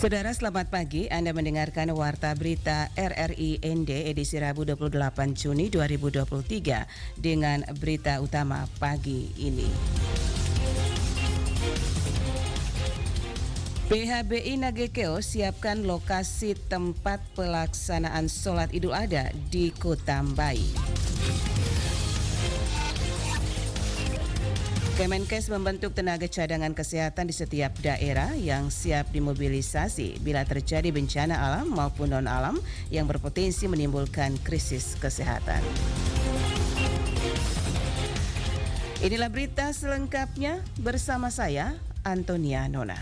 Saudara, selamat pagi. Anda mendengarkan Warta Berita RRI ND edisi Rabu 28 Juni 2023 dengan berita utama pagi ini. PHBI Nagekeo siapkan lokasi tempat pelaksanaan sholat Idul Adha di Kota Mbai. Kemenkes membentuk tenaga cadangan kesehatan di setiap daerah yang siap dimobilisasi bila terjadi bencana alam maupun non-alam yang berpotensi menimbulkan krisis kesehatan. Inilah berita selengkapnya bersama saya, Antonia Nona.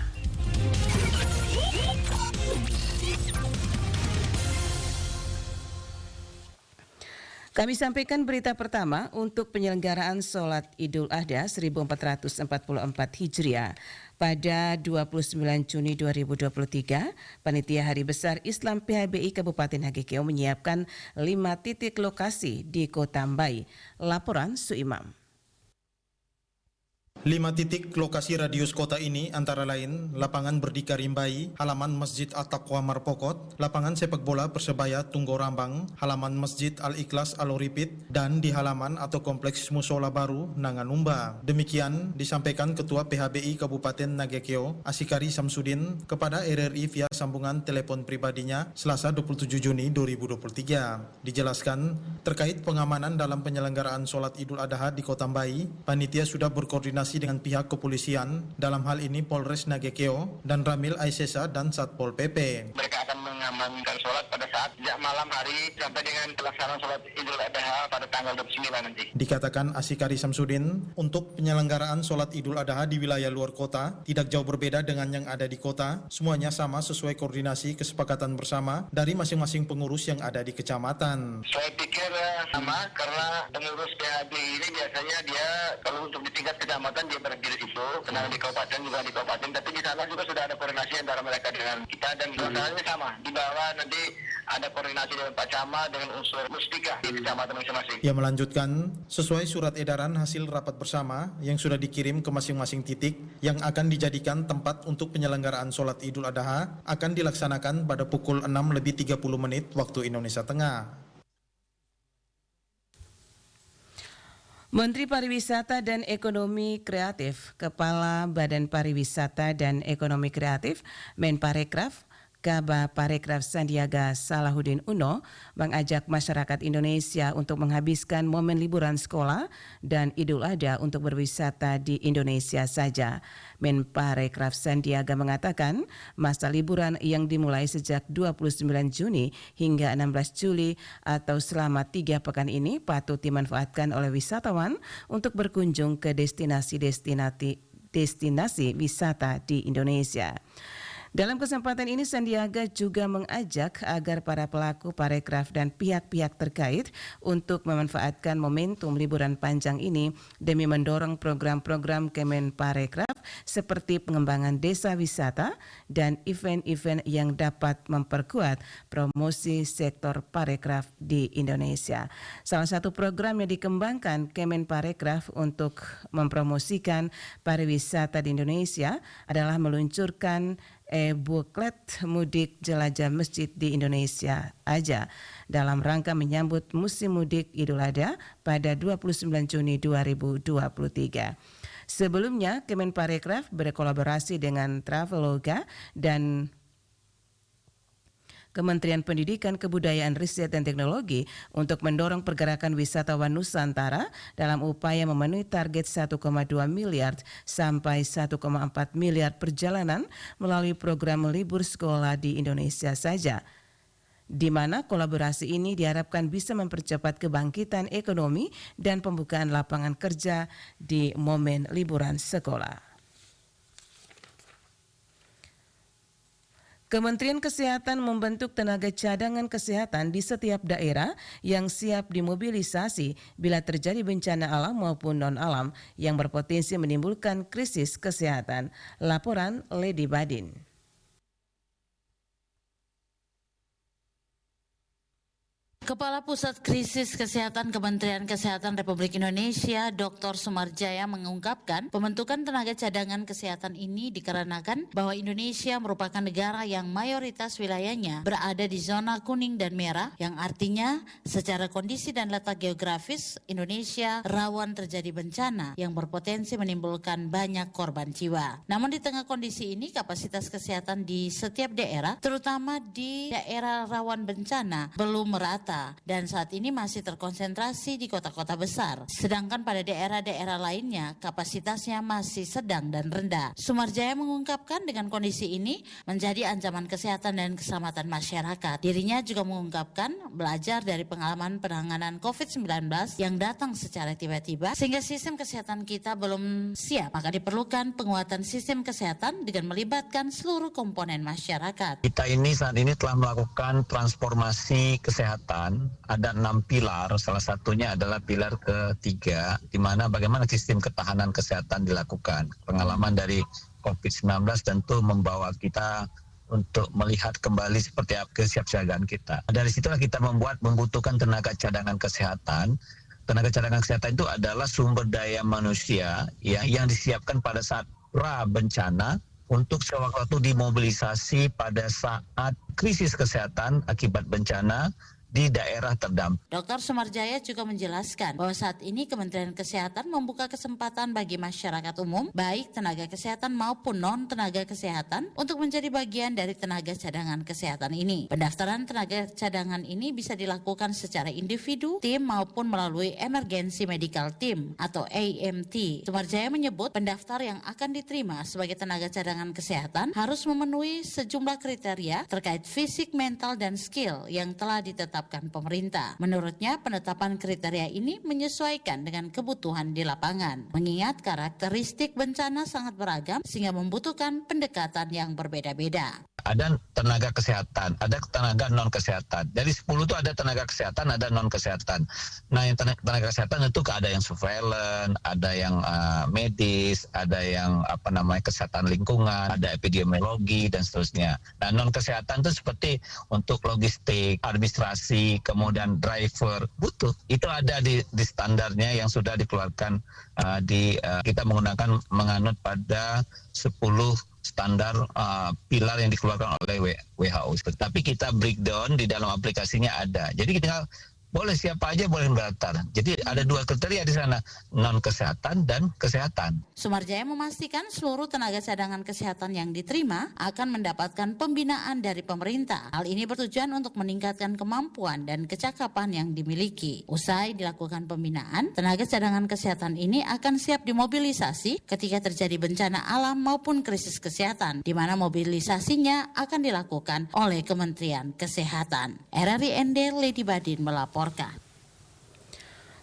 Kami sampaikan berita pertama untuk penyelenggaraan sholat Idul Adha 1444 Hijriah pada 29 Juni 2023. Panitia Hari Besar Islam PHBI Kabupaten Nagekeo menyiapkan 5 titik lokasi di Kota Mbai. Laporan Suimam. 5 titik lokasi radius kota ini antara lain lapangan Berdikari Mbai, halaman Masjid At-Taqwa Marpokot, lapangan sepak bola Persebaya Tunggo Rambang, halaman Masjid Al-Ikhlas Aloripit, dan di halaman atau kompleks Musola Baru Nanganumba. Demikian disampaikan Ketua PHBI Kabupaten Nagekeo, Asikari Samsudin, kepada RRI via sambungan telepon pribadinya Selasa 27 Juni 2023. Dijelaskan, terkait pengamanan dalam penyelenggaraan sholat Idul Adha di Kota Mbai, panitia sudah berkoordinasi dengan pihak kepolisian, dalam hal ini Polres Nagekeo dan Ramil Aisesa dan Satpol PP. Mereka akan mengamankan sholat pada saat sejak malam hari sampai dengan pelaksanaan sholat Idul Adha pada tanggal 29 nanti. Dikatakan Asikari Samsudin, untuk penyelenggaraan sholat Idul Adha di wilayah luar kota tidak jauh berbeda dengan yang ada di kota, semuanya sama sesuai koordinasi kesepakatan bersama dari masing-masing pengurus yang ada di kecamatan. Saya pikir sama, karena pengurus PHB ini biasanya dia kalau untuk di tingkat kecamatan dia berada di situ, karena di kabupaten juga di kabupaten, tapi di sana juga sudah ada koordinasi antara mereka dengan kita, dan suasananya sama. Di bawah nanti ada koordinasi dengan Pak Camat dengan unsur Mustika di kecamatan masing-masing. Ia melanjutkan, sesuai surat edaran hasil rapat bersama yang sudah dikirim ke masing-masing titik yang akan dijadikan tempat untuk penyelenggaraan sholat Idul Adha akan dilaksanakan pada pukul 6:30 waktu Indonesia Tengah. Menteri Pariwisata dan Ekonomi Kreatif, Kepala Badan Pariwisata dan Ekonomi Kreatif, Menparekraf, Kaba Parekraf Sandiaga Salahuddin Uno mengajak masyarakat Indonesia untuk menghabiskan momen liburan sekolah dan Idul Adha untuk berwisata di Indonesia saja. Menparekraf Sandiaga mengatakan masa liburan yang dimulai sejak 29 Juni hingga 16 Juli atau selama 3 pekan ini patut dimanfaatkan oleh wisatawan untuk berkunjung ke destinasi wisata di Indonesia. Dalam kesempatan ini Sandiaga juga mengajak agar para pelaku parekraf dan pihak-pihak terkait untuk memanfaatkan momentum liburan panjang ini demi mendorong program-program Kemenparekraf seperti pengembangan desa wisata dan event-event yang dapat memperkuat promosi sektor parekraf di Indonesia. Salah satu program yang dikembangkan Kemenparekraf untuk mempromosikan pariwisata di Indonesia adalah meluncurkan buklet mudik jelajah masjid di Indonesia aja dalam rangka menyambut musim mudik Idul Adha pada 29 Juni 2023. Sebelumnya, Kemenparekraf berkolaborasi dengan Traveloka dan Kementerian Pendidikan, Kebudayaan, Riset dan Teknologi untuk mendorong pergerakan wisatawan Nusantara dalam upaya memenuhi target 1,2 miliar sampai 1,4 miliar perjalanan melalui program libur sekolah di Indonesia saja, di mana kolaborasi ini diharapkan bisa mempercepat kebangkitan ekonomi dan pembukaan lapangan kerja di momen liburan sekolah. Kementerian Kesehatan membentuk tenaga cadangan kesehatan di setiap daerah yang siap dimobilisasi bila terjadi bencana alam maupun non-alam yang berpotensi menimbulkan krisis kesehatan. Laporan Lady Badin. Kepala Pusat Krisis Kesehatan Kementerian Kesehatan Republik Indonesia, Dr. Sumarjaya mengungkapkan pembentukan tenaga cadangan kesehatan ini dikarenakan bahwa Indonesia merupakan negara yang mayoritas wilayahnya berada di zona kuning dan merah, yang artinya secara kondisi dan letak geografis Indonesia rawan terjadi bencana yang berpotensi menimbulkan banyak korban jiwa. Namun di tengah kondisi ini, kapasitas kesehatan di setiap daerah, terutama di daerah rawan bencana, belum merata dan saat ini masih terkonsentrasi di kota-kota besar. Sedangkan pada daerah-daerah lainnya kapasitasnya masih sedang dan rendah. Sumarjaya mengungkapkan dengan kondisi ini menjadi ancaman kesehatan dan keselamatan masyarakat. Dirinya juga mengungkapkan belajar dari pengalaman penanganan COVID-19 yang datang secara tiba-tiba sehingga sistem kesehatan kita belum siap. Maka diperlukan penguatan sistem kesehatan dengan melibatkan seluruh komponen masyarakat. Kita ini saat ini telah melakukan transformasi kesehatan. Ada 6 pilar, salah satunya adalah pilar ketiga, di mana bagaimana sistem ketahanan kesehatan dilakukan. Pengalaman dari COVID-19 tentu membawa kita untuk melihat kembali seperti apa kesiapsiagaan kita. Dari situlah kita membutuhkan tenaga cadangan kesehatan. Tenaga cadangan kesehatan itu adalah sumber daya manusia yang disiapkan pada saat pra bencana untuk sewaktu-waktu dimobilisasi pada saat krisis kesehatan akibat bencana di daerah terdampak. Dr. Sumarjaya juga menjelaskan bahwa saat ini Kementerian Kesehatan membuka kesempatan bagi masyarakat umum, baik tenaga kesehatan maupun non-tenaga kesehatan, untuk menjadi bagian dari tenaga cadangan kesehatan ini. Pendaftaran tenaga cadangan ini bisa dilakukan secara individu, tim maupun melalui Emergency Medical Team atau AMT. Sumarjaya menyebut pendaftar yang akan diterima sebagai tenaga cadangan kesehatan harus memenuhi sejumlah kriteria terkait fisik, mental, dan skill yang telah ditetapkan pemerintah. Menurutnya, penetapan kriteria ini menyesuaikan dengan kebutuhan di lapangan. Mengingat karakteristik bencana sangat beragam sehingga membutuhkan pendekatan yang berbeda-beda. Ada tenaga kesehatan, ada tenaga non kesehatan. Dari 10 itu ada tenaga kesehatan, ada non kesehatan. Nah, yang tenaga kesehatan itu ada yang surveillance, ada yang medis, ada yang kesehatan lingkungan, ada epidemiologi dan seterusnya. Nah, non kesehatan itu seperti untuk logistik, administrasi, kemudian driver, butuh. Itu ada di standarnya yang sudah dikeluarkan kita menganut pada 10 standar pilar yang dikeluarkan oleh WHO. Tapi kita breakdown di dalam aplikasinya ada. Jadi kita boleh siapa aja boleh mendaftar. Jadi ada 2 kriteria di sana, non kesehatan dan kesehatan. Sumarjaya memastikan seluruh tenaga cadangan kesehatan yang diterima akan mendapatkan pembinaan dari pemerintah. Hal ini bertujuan untuk meningkatkan kemampuan dan kecakapan yang dimiliki. Usai dilakukan pembinaan, tenaga cadangan kesehatan ini akan siap dimobilisasi ketika terjadi bencana alam maupun krisis kesehatan, di mana mobilisasinya akan dilakukan oleh Kementerian Kesehatan. RRI Lady Badin melaporkan.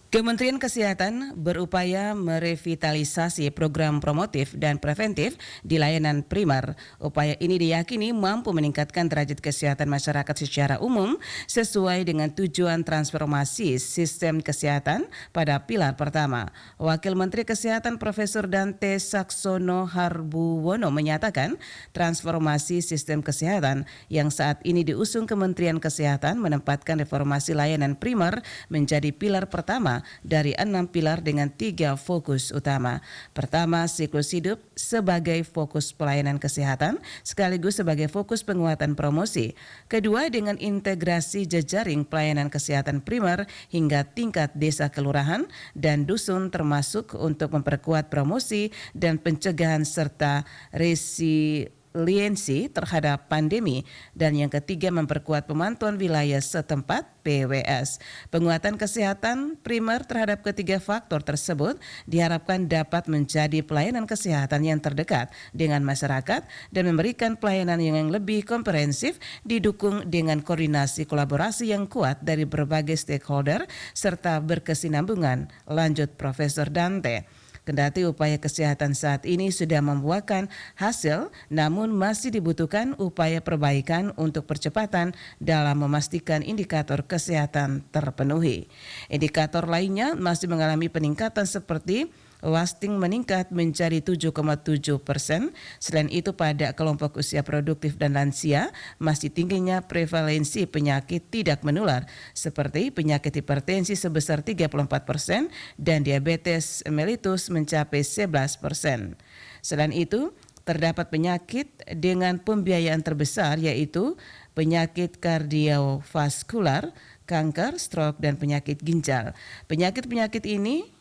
Kementerian Kesehatan berupaya merevitalisasi program promotif dan preventif di layanan primer. Upaya ini diyakini mampu meningkatkan derajat kesehatan masyarakat secara umum sesuai dengan tujuan transformasi sistem kesehatan pada pilar pertama. Wakil Menteri Kesehatan Profesor Dante Saxono Harbuwono menyatakan transformasi sistem kesehatan yang saat ini diusung Kementerian Kesehatan menempatkan reformasi layanan primer menjadi pilar pertama dari 6 pilar dengan 3 fokus utama. Pertama, siklus hidup sebagai fokus pelayanan kesehatan sekaligus sebagai fokus penguatan promosi. Kedua, dengan integrasi jejaring pelayanan kesehatan primer hingga tingkat desa kelurahan dan dusun termasuk untuk memperkuat promosi dan pencegahan serta resiliensi terhadap pandemi. Dan yang ketiga, memperkuat pemantauan wilayah setempat PWS. Penguatan kesehatan primer terhadap ketiga faktor tersebut diharapkan dapat menjadi pelayanan kesehatan yang terdekat dengan masyarakat dan memberikan pelayanan yang lebih komprehensif didukung dengan koordinasi kolaborasi yang kuat dari berbagai stakeholder serta berkesinambungan, lanjut Profesor Dante. Kendati upaya kesehatan saat ini sudah membuahkan hasil, namun masih dibutuhkan upaya perbaikan untuk percepatan dalam memastikan indikator kesehatan terpenuhi. Indikator lainnya masih mengalami peningkatan seperti wasting meningkat menjadi 7,7%. Selain itu pada kelompok usia produktif dan lansia masih tingginya prevalensi penyakit tidak menular seperti penyakit hipertensi sebesar 34% dan diabetes mellitus mencapai 11%. Selain itu, terdapat penyakit dengan pembiayaan terbesar yaitu penyakit kardiovaskular, kanker, stroke, dan penyakit ginjal. Penyakit-penyakit ini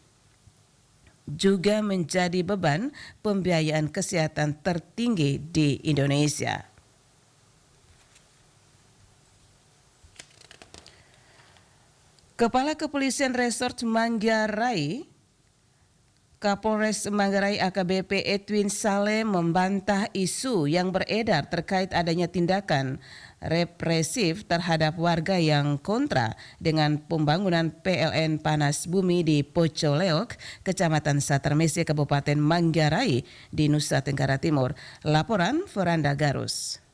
juga menjadi beban pembiayaan kesehatan tertinggi di Indonesia. Kepala Kepolisian Resort Manggarai, Kapolres Manggarai AKBP Edwin Saleh membantah isu yang beredar terkait adanya tindakan represif terhadap warga yang kontra dengan pembangunan PLN Panas Bumi di Pocoleok, Kecamatan Satermesi, Kabupaten Manggarai di Nusa Tenggara Timur. Laporan Veranda Garus.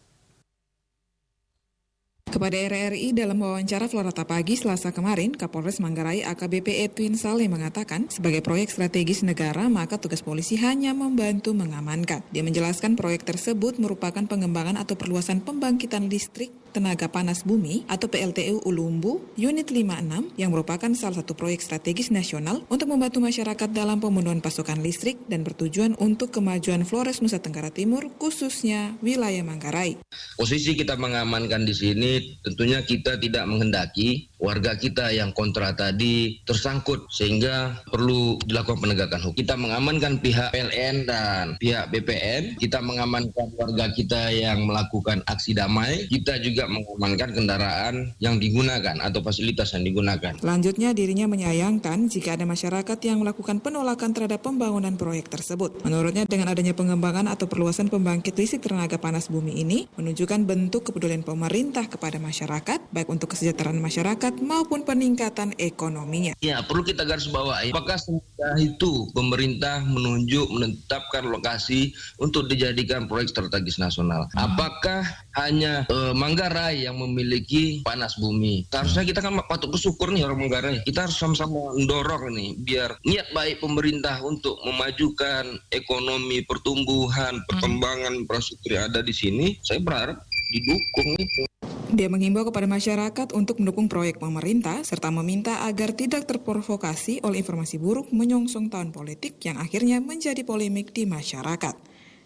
Kepada RRI dalam wawancara Florata Pagi Selasa kemarin, Kapolres Manggarai AKBP Edwin Saleh mengatakan sebagai proyek strategis negara maka tugas polisi hanya membantu mengamankan. Dia menjelaskan proyek tersebut merupakan pengembangan atau perluasan pembangkitan listrik tenaga panas bumi atau PLTU Ulumbu Unit 56 yang merupakan salah satu proyek strategis nasional untuk membantu masyarakat dalam pemenuhan pasokan listrik dan bertujuan untuk kemajuan Flores Nusa Tenggara Timur khususnya wilayah Manggarai. Posisi kita mengamankan di sini tentunya kita tidak menghendaki warga kita yang kontra tadi tersangkut sehingga perlu dilakukan penegakan hukum. Kita mengamankan pihak PLN dan pihak BPN, kita mengamankan warga kita yang melakukan aksi damai, kita juga mengamankan kendaraan yang digunakan atau fasilitas yang digunakan. Selanjutnya dirinya menyayangkan jika ada masyarakat yang melakukan penolakan terhadap pembangunan proyek tersebut. Menurutnya dengan adanya pengembangan atau perluasan pembangkit listrik tenaga panas bumi ini menunjukkan bentuk kepedulian pemerintah kepada masyarakat, baik untuk kesejahteraan masyarakat maupun peningkatan ekonominya. Ya, perlu kita garis bawahi, apakah semudah itu pemerintah menetapkan lokasi untuk dijadikan proyek strategis nasional? Apakah hanya Manggarai yang memiliki panas bumi? Seharusnya kita kan patut bersyukur nih orang Manggarai. Kita harus sama-sama mendorong nih biar niat baik pemerintah untuk memajukan ekonomi, pertumbuhan, perkembangan infrastruktur yang ada di sini, saya berharap didukung itu. Dia menghimbau kepada masyarakat untuk mendukung proyek pemerintah serta meminta agar tidak terprovokasi oleh informasi buruk menyongsong tahun politik yang akhirnya menjadi polemik di masyarakat.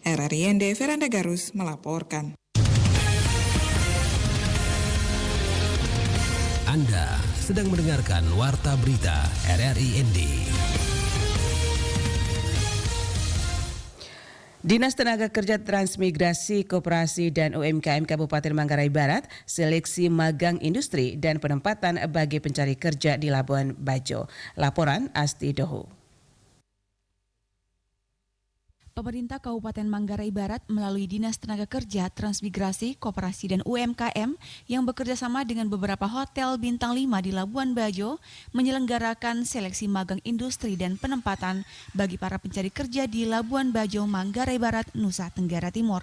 RRI ND Veranda Garus melaporkan. Anda sedang mendengarkan Warta Berita RRI ND. Dinas Tenaga Kerja Transmigrasi Koperasi dan UMKM Kabupaten Manggarai Barat seleksi magang industri dan penempatan bagi pencari kerja di Labuan Bajo. Laporan Asti Dohu. Pemerintah Kabupaten Manggarai Barat melalui Dinas Tenaga Kerja, Transmigrasi, Koperasi, dan UMKM yang bekerja sama dengan beberapa hotel bintang 5 di Labuan Bajo menyelenggarakan seleksi magang industri dan penempatan bagi para pencari kerja di Labuan Bajo, Manggarai Barat, Nusa Tenggara Timur.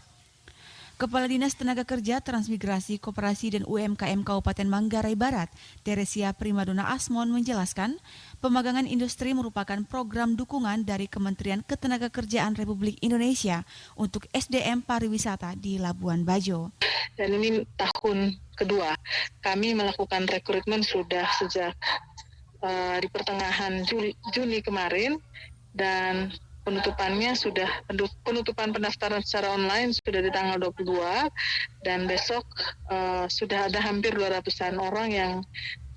Kepala Dinas Tenaga Kerja, Transmigrasi, Koperasi, dan UMKM Kabupaten Manggarai Barat, Teresia Primadona Asmon menjelaskan, pemagangan industri merupakan program dukungan dari Kementerian Ketenagakerjaan Republik Indonesia untuk SDM pariwisata di Labuan Bajo. Dan ini tahun kedua, kami melakukan rekrutmen sudah sejak di pertengahan Juni kemarin, dan penutupan pendaftaran secara online sudah di tanggal 22 dan besok sudah ada hampir 200-an orang yang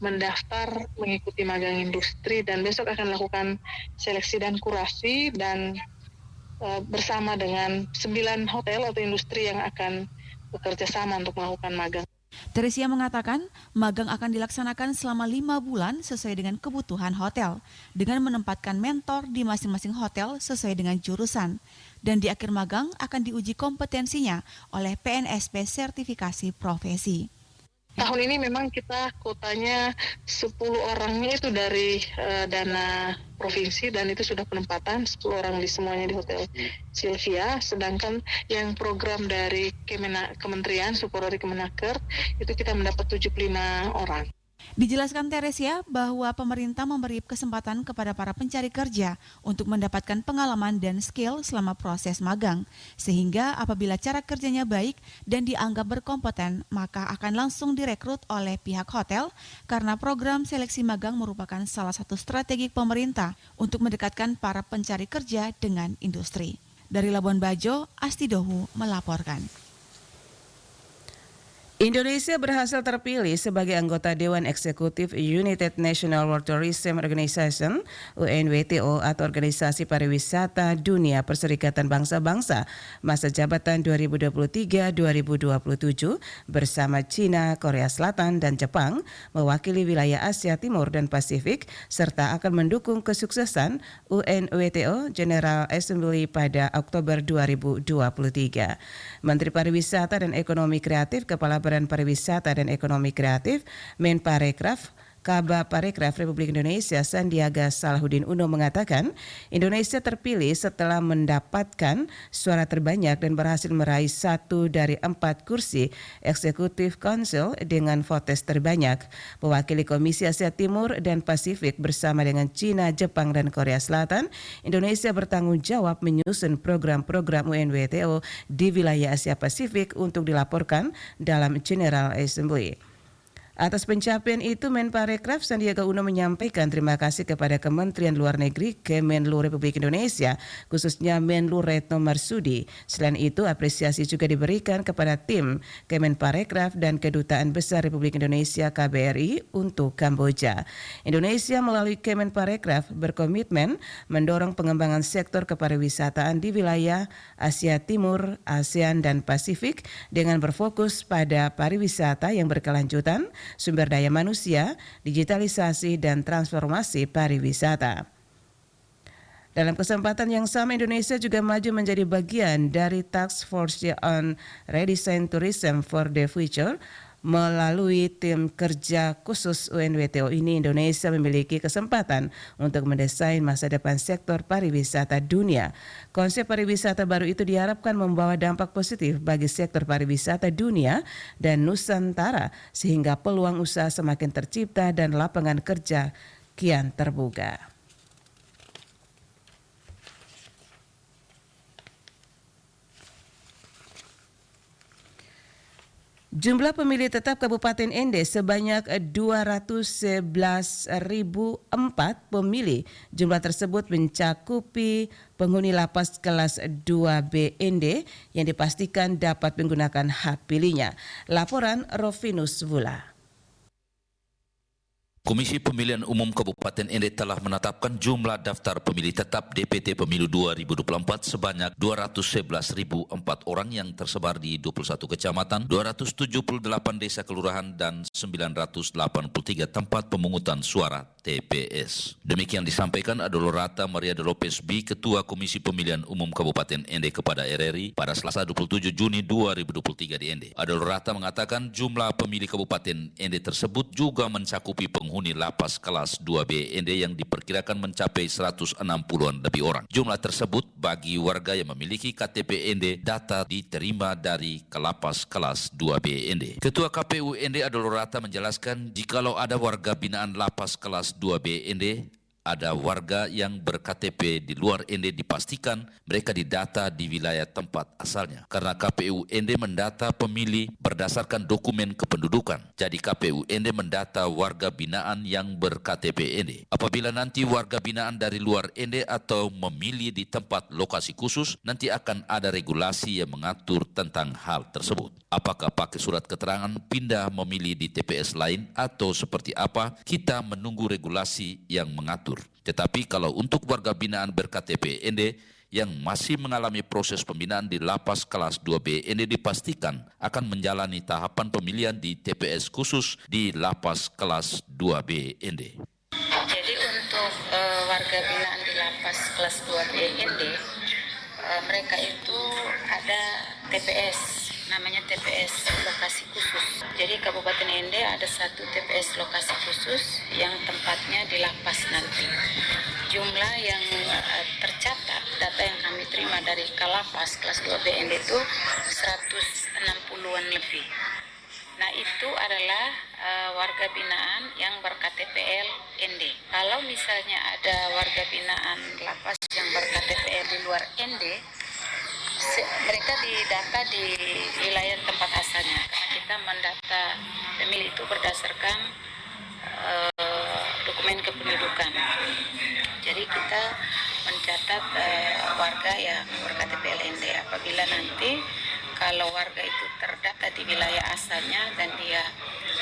mendaftar mengikuti magang industri dan besok akan melakukan seleksi dan kurasi dan bersama dengan 9 hotel atau industri yang akan bekerja sama untuk melakukan magang. Teresia mengatakan magang akan dilaksanakan selama 5 bulan sesuai dengan kebutuhan hotel dengan menempatkan mentor di masing-masing hotel sesuai dengan jurusan dan di akhir magang akan diuji kompetensinya oleh PNSP sertifikasi profesi. Tahun ini memang kita kuotanya 10 orangnya itu dari dana provinsi dan itu sudah penempatan 10 orang di semuanya di Hotel Sylvia, sedangkan yang program dari Kementerian support dari Kemenaker itu kita mendapat 75 orang. Dijelaskan Teresia bahwa pemerintah memberi kesempatan kepada para pencari kerja untuk mendapatkan pengalaman dan skill selama proses magang, sehingga apabila cara kerjanya baik dan dianggap berkompeten, maka akan langsung direkrut oleh pihak hotel karena program seleksi magang merupakan salah satu strategi pemerintah untuk mendekatkan para pencari kerja dengan industri. Dari Labuan Bajo, Asti Dohu melaporkan. Indonesia berhasil terpilih sebagai anggota Dewan Eksekutif United National World Tourism Organization (UNWTO) atau Organisasi Pariwisata Dunia Perserikatan Bangsa-Bangsa masa jabatan 2023-2027 bersama China, Korea Selatan, dan Jepang mewakili wilayah Asia Timur dan Pasifik serta akan mendukung kesuksesan UNWTO General Assembly pada Oktober 2023. Menteri Pariwisata dan Ekonomi Kreatif Kepala Badan Pariwisata dan Ekonomi Kreatif Menparekraf Kabaparekraf Republik Indonesia Sandiaga Salahuddin Uno mengatakan Indonesia terpilih setelah mendapatkan suara terbanyak dan berhasil meraih 1 dari 4 kursi Executive Council dengan votes terbanyak. Mewakili Komisi Asia Timur dan Pasifik bersama dengan China, Jepang, dan Korea Selatan, Indonesia bertanggung jawab menyusun program-program UNWTO di wilayah Asia Pasifik untuk dilaporkan dalam General Assembly. Atas pencapaian itu, Menparekraf Sandiaga Uno menyampaikan terima kasih kepada Kementerian Luar Negeri, Kemenlu Republik Indonesia, khususnya Menlu Retno Marsudi. Selain itu, apresiasi juga diberikan kepada tim Kemenparekraf dan Kedutaan Besar Republik Indonesia KBRI untuk Kamboja. Indonesia melalui Kemenparekraf berkomitmen mendorong pengembangan sektor kepariwisataan di wilayah Asia Timur, ASEAN, dan Pasifik dengan berfokus pada pariwisata yang berkelanjutan, sumber daya manusia, digitalisasi, dan transformasi pariwisata. Dalam kesempatan yang sama, Indonesia juga maju menjadi bagian dari Task Force on Redesign Tourism for the Future. Melalui tim kerja khusus UNWTO ini, Indonesia memiliki kesempatan untuk mendesain masa depan sektor pariwisata dunia. Konsep pariwisata baru itu diharapkan membawa dampak positif bagi sektor pariwisata dunia dan Nusantara, sehingga peluang usaha semakin tercipta dan lapangan kerja kian terbuka. Jumlah pemilih tetap Kabupaten Ende sebanyak 211.004 pemilih. Jumlah tersebut mencakupi penghuni lapas kelas 2B Ende yang dipastikan dapat menggunakan hak pilihnya. Laporan Rofinus Vula. Komisi Pemilihan Umum Kabupaten Ende telah menetapkan jumlah daftar pemilih tetap DPT Pemilu 2024 sebanyak 211.004 orang yang tersebar di 21 kecamatan, 278 desa kelurahan, dan 983 tempat pemungutan suara TPS. Demikian disampaikan Adolorata Maria de Lopez B, Ketua Komisi Pemilihan Umum Kabupaten Ende kepada RRI pada Selasa 27 Juni 2023 di Ende. Adolorata mengatakan jumlah pemilih Kabupaten Ende tersebut juga mencakupi penghuni lapas kelas 2B Ende yang diperkirakan mencapai 160-an lebih orang. Jumlah tersebut bagi warga yang memiliki KTP Ende data diterima dari Kelapas kelas 2B Ende. Ketua KPU Ende Adolorata menjelaskan jikalau ada warga binaan lapas kelas 2B Ende, ada warga yang ber-KTP di luar Ende dipastikan mereka didata di wilayah tempat asalnya. Karena KPU Ende mendata pemilih berdasarkan dokumen kependudukan. Jadi KPU Ende mendata warga binaan yang ber-KTP Ende. Apabila nanti warga binaan dari luar Ende atau memilih di tempat lokasi khusus, nanti akan ada regulasi yang mengatur tentang hal tersebut. Apakah pakai surat keterangan pindah memilih di TPS lain atau seperti apa, kita menunggu regulasi yang mengatur. Tetapi kalau untuk warga binaan ber-KTP Ende yang masih mengalami proses pembinaan di lapas kelas 2B Ende dipastikan akan menjalani tahapan pemilihan di TPS khusus di lapas kelas 2B Ende. Jadi untuk warga binaan di lapas kelas 2B Ende, mereka itu ada TPS, namanya TPS lokasi khusus. Jadi Kabupaten Ende ada satu TPS lokasi khusus yang tempatnya di lapas nanti. Jumlah yang tercatat, data yang kami terima dari Kalapas kelas 2B Ende itu 160-an lebih. Nah, itu adalah warga binaan yang berKTPL ND. Kalau misalnya ada warga binaan lapas yang berKTPL di luar ND, mereka didata di wilayah tempat asalnya. Karena kita mendata pemilih itu berdasarkan dokumen kependudukan. Jadi kita mencatat warga yang berKTPL ND. Apabila nanti kalau warga itu terdata di wilayah asalnya dan dia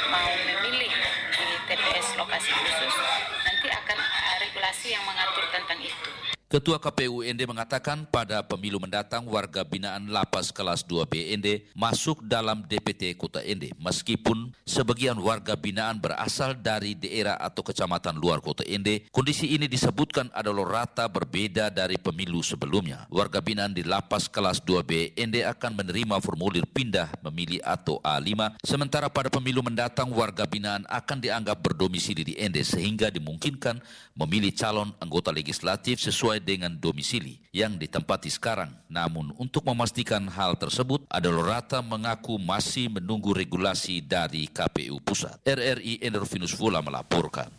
mau memilih di TPS lokasi khusus, nanti akan regulasi yang mengatur tentang itu. Ketua KPU ND mengatakan pada pemilu mendatang warga binaan lapas kelas 2B ND masuk dalam DPT Kota ND meskipun sebagian warga binaan berasal dari daerah atau kecamatan luar Kota ND. Kondisi ini disebutkan adalah rata berbeda dari pemilu sebelumnya. Warga binaan di lapas kelas 2B ND akan menerima formulir pindah memilih atau A5, sementara pada pemilu mendatang warga binaan akan dianggap berdomisili di ND sehingga dimungkinkan memilih calon anggota legislatif sesuai dengan domisili yang ditempati sekarang. Namun untuk memastikan hal tersebut, Adalorata mengaku masih menunggu regulasi dari KPU Pusat. RRI Endorfinus Vula melaporkan.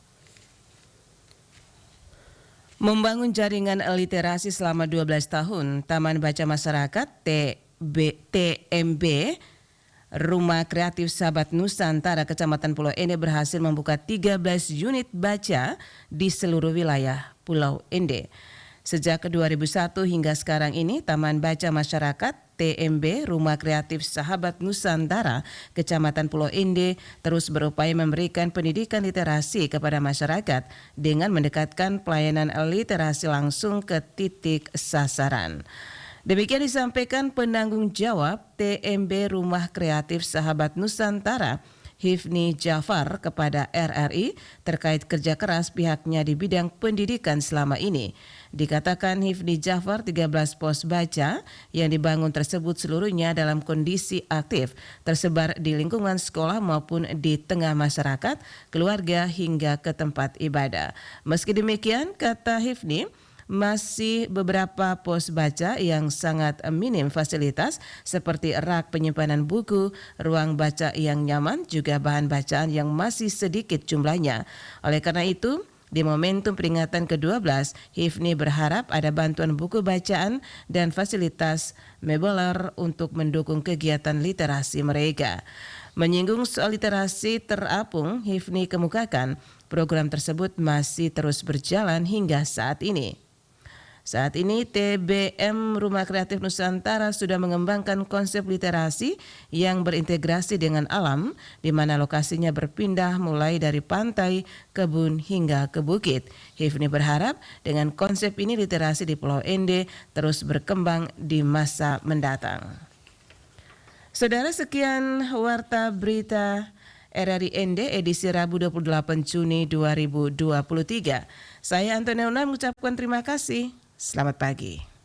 Membangun jaringan literasi selama 12 tahun, Taman Baca Masyarakat TMB Rumah Kreatif Sahabat Nusantara Kecamatan Pulau Ende berhasil membuka 13 unit baca di seluruh wilayah Pulau Ende. Sejak 2001 hingga sekarang ini, Taman Baca Masyarakat TMB Rumah Kreatif Sahabat Nusantara Kecamatan Pulau Ende terus berupaya memberikan pendidikan literasi kepada masyarakat dengan mendekatkan pelayanan literasi langsung ke titik sasaran. Demikian disampaikan penanggung jawab TMB Rumah Kreatif Sahabat Nusantara Hifni Jafar kepada RRI terkait kerja keras pihaknya di bidang pendidikan selama ini. Dikatakan Hifni Jafar 13 pos baca yang dibangun tersebut seluruhnya dalam kondisi aktif, tersebar di lingkungan sekolah maupun di tengah masyarakat, keluarga hingga ke tempat ibadah. Meski demikian, kata Hifni, masih beberapa pos baca yang sangat minim fasilitas seperti rak penyimpanan buku, ruang baca yang nyaman, juga bahan bacaan yang masih sedikit jumlahnya. Oleh karena itu, di momentum peringatan ke-12, Hifni berharap ada bantuan buku bacaan dan fasilitas mebeler untuk mendukung kegiatan literasi mereka. Menyinggung soal literasi terapung, Hifni kemukakan program tersebut masih terus berjalan hingga saat ini. Saat ini TBM Rumah Kreatif Nusantara sudah mengembangkan konsep literasi yang berintegrasi dengan alam, di mana lokasinya berpindah mulai dari pantai, kebun hingga ke bukit. Hifni berharap dengan konsep ini literasi di Pulau Ende terus berkembang di masa mendatang. Saudara, sekian Warta Berita RRI Ende edisi Rabu 28 Juni 2023. Saya Antonia Una mengucapkan terima kasih. Selamat pagi.